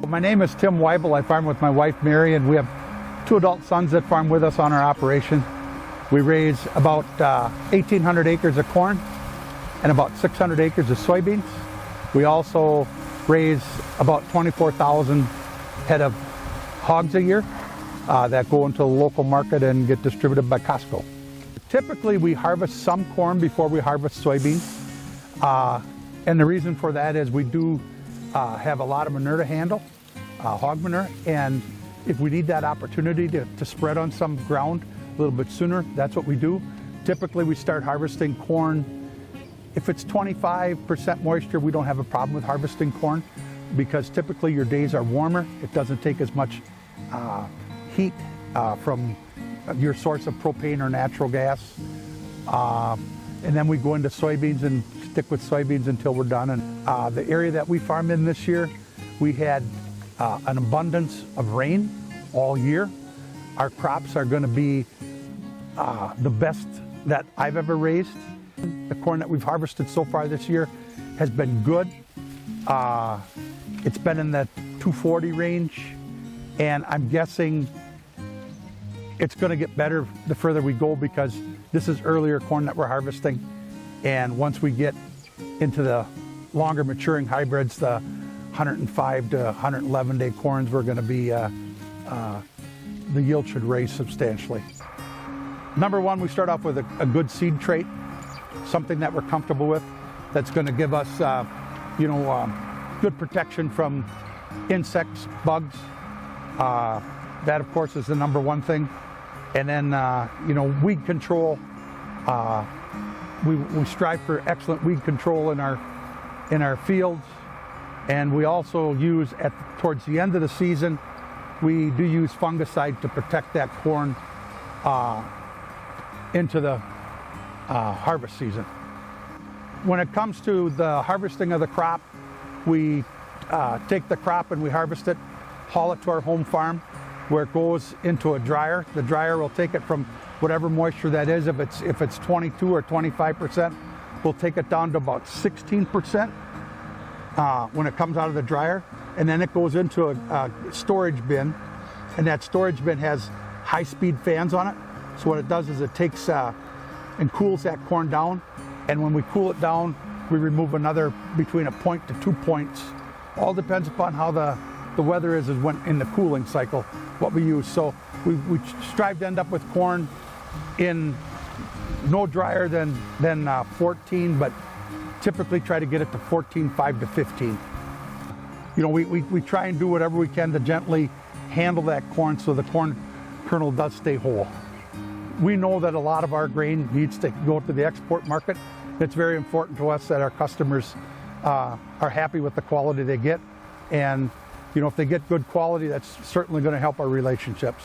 My name is Tim Waibel. I farm with my wife Mary, and we have 2 adult sons that farm with us on our operation. We raise about 1,800 acres of corn and about 600 acres of soybeans. We also raise about 24,000 head of hogs a year that go into the local market and get distributed by Costco. Typically we harvest some corn before we harvest soybeans, and the reason for that is we do have a lot of manure to handle, hog manure, and if we need that opportunity to spread on some ground a little bit sooner, that's what we do. Typically we start harvesting corn. If it's 25% moisture, we don't have a problem with harvesting corn because typically your days are warmer. It doesn't take as much heat from your source of propane or natural gas. And then we go into soybeans and stick with soybeans until we're done. And the area that we farm in this year, we had an abundance of rain all year. Our crops are going to be the best that I've ever raised. The corn that we've harvested so far this year has been good. It's been in the 240 range, and I'm guessing it's going to get better the further we go because this is earlier corn that we're harvesting, and once we get into the longer maturing hybrids, the 105 to 111 day corns, we're going to be the yield should raise substantially. Number one, we start off with a good seed trait, something that we're comfortable with, that's going to give us good protection from insects, bugs. That of course is the number one thing. And then weed control. We strive for excellent weed control in our fields, and we also use towards the end of the season, we do use fungicide to protect that corn into the harvest season. When it comes to the harvesting of the crop, we take the crop and we harvest it, haul it to our home farm where it goes into a dryer. The dryer will take it from whatever moisture that is. If it's 22 or 25%, we'll take it down to about 16% when it comes out of the dryer. And then it goes into a storage bin, and that storage bin has high-speed fans on it. So what it does is it takes and cools that corn down, and when we cool it down, we remove another between a point to 2 points. All depends upon how the weather is when in the cooling cycle, what we use. So we strive to end up with corn in no drier than 14, but typically try to get it to 14.5 to 15. We try and do whatever we can to gently handle that corn so the corn kernel does stay whole. We know that a lot of our grain needs to go to the export market. It's very important to us that our customers are happy with the quality they get. And if they get good quality, that's certainly going to help our relationships.